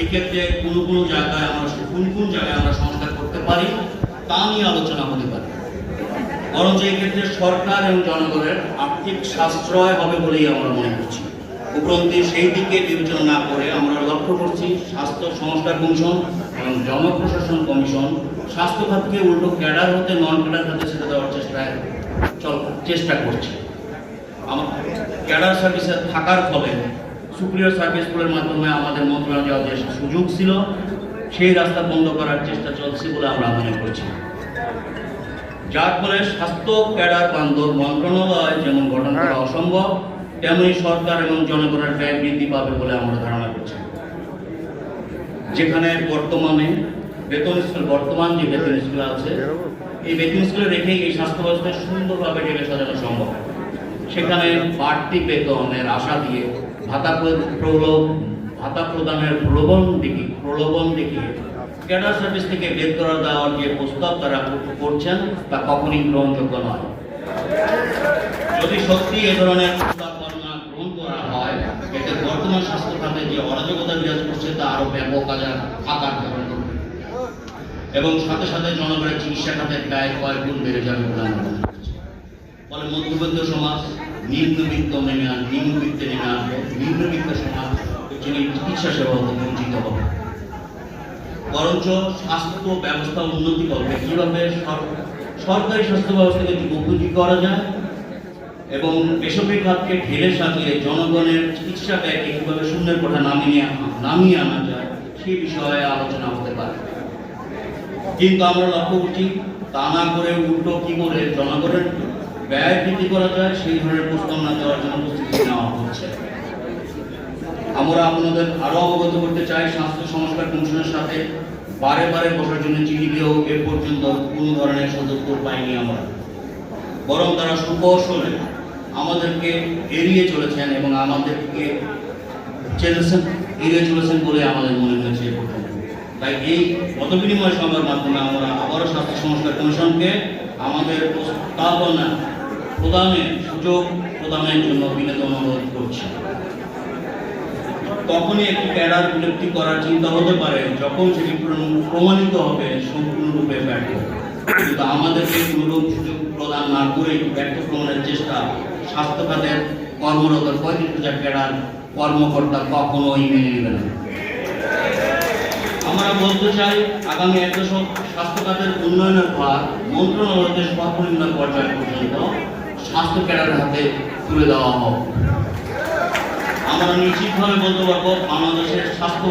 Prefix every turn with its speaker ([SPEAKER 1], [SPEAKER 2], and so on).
[SPEAKER 1] এই ক্ষেত্রে কোন কোন জায়গায় আমরা সংস্কার করতে পারি তা নিয়ে আলোচনা হতে পারে। বরঞ্চ এই ক্ষেত্রে সরকার এবং জনগণের আর্থিক সাশ্রয় হবে বলেই আমরা মনে করছি। উপরন্তু সেই দিকে বিবেচনা না করে আমরা লক্ষ্য করছি স্বাস্থ্য সংস্কার কমিশন এবং জনপ্রশাসন কমিশন স্বাস্থ্য খাতকে উল্টো ক্যাডার হতে নন ক্যাডার খাতে ছেড়ে দেওয়ার চেষ্টা করছে। ক্যাডার সার্ভিসে থাকার ফলে সুপ্রিয়র সার্ভিসগুলোর মাধ্যমে আমাদের মন্ত্রণালয় যাওয়ার যে সুযোগ ছিল সেই রাস্তা বন্ধ করার চেষ্টা চলছে বলে আমরা মনে করছি। যার ফলে স্বাস্থ্য ক্যাডার বান্ধব মন্ত্রণালয় যেমন গঠন করা অসম্ভব, তেমনি সরকার এবং জনগণের ব্যয় বৃদ্ধি পাবে বলে আমরা ধারণা করছি। যেখানে বর্তমান যে বেতন স্কুল আছে, এই বেতন স্কুলে রেখে এই স্বাস্থ্য ব্যবস্থা সুন্দরভাবে ঢেলে সাজানো সম্ভব। সেখানে বাড়তি বেতনের আশা দিয়ে ভাতা প্রদানের প্রলোভন দেখিয়ে ক্যাডার সার্ভিস থেকে বের করা দেওয়ার যে প্রস্তাব তারা করছেন তা কখনই গ্রহণযোগ্য নয়। যদি সত্যি এ ধরনের প্রস্তাবনা গ্রহণ করা হয়, এতে বর্তমান স্বাস্থ্য খাতে যে অরাজকতা বিরাজ করছে তা আরো ব্যাপক আকার ধারণ করবে এবং সাথে সাথে জনগণের চিকিৎসা খাতের ব্যয় কয়েক গুণ বেড়ে যাবে বলে আমরা মনে করছি। ফলে মধ্যবিত্ত সমাজ নিম্নবিত্তে নেমে আসবে, নিম্নবিত্ত সমাজ চিকিৎসা সেবা হতে বঞ্চিত হবে। বরঞ্চ স্বাস্থ্য ব্যবস্থা উন্নতি করবে কিভাবে সরকারি স্বাস্থ্য ব্যবস্থাকে উপযোগী করা যায় এবং বেসরকারি খাতকে ঢেলে সাজিয়ে জনগণের চিকিৎসা ব্যয়কে কিভাবে শূন্যের কোঠা নামিয়ে আনা যায় সেই বিষয়ে আলোচনা হতে পারে। কিন্তু আমরা লক্ষ্য করছি তা না করে উল্টো কি করে জনগণের ব্যয় বৃদ্ধি করা যায় সেই ধরনের প্রস্তাবনা দেওয়ার জন্য প্রস্তুতি নেওয়া হচ্ছে। আমরা আপনাদের আরো অবগত করতে চাই, স্বাস্থ্য সংস্কার কমিশনের সাথে বারে বসার জন্য চিঠি দিয়েও এ পর্যন্ত কোনো ধরনের সদুত্তর পাইনি আমরা। বরং তারা সুকৌশলে আমাদেরকে এড়িয়ে চলেছেন এবং আমাদেরকে এড়িয়ে চলেছেন বলে আমাদের মনে হয়েছে এ পর্যন্ত। তাই এই মতবিনিময় সভার মাধ্যমে আমরা আবারও স্বাস্থ্য সংস্কার কমিশনকে আমাদের প্রস্তাবনা প্রদানের সুযোগ প্রদানের জন্য বিনীত অনুরোধ করছি। তখনই একটি ক্যাডার বিলুপ্তি করার চিন্তা হতে পারে যখন সেটি প্রমাণিত হবে সম্পূর্ণরূপে ব্যর্থ। কিন্তু আমাদেরকে কোনোরূপ সুযোগ প্রদান না করে ব্যর্থ প্রমাণের চেষ্টা স্বাস্থ্য খাতের কর্মরত 35,000 ক্যাডার কর্মকর্তা কখনোই মেনে নেবে না। আমরা বলতে চাই, আগামী 1 দশক স্বাস্থ্য খাতের উন্নয়নের ভার মন্ত্রণালয়ের সর্বনিম্ন পর্যায় পর্যন্ত স্বাস্থ্য ক্যাডারের হাতে তুলে দেওয়া হোক। আমরা নিশ্চিতভাবে বলতে পারবো বাংলাদেশের স্বাস্থ্য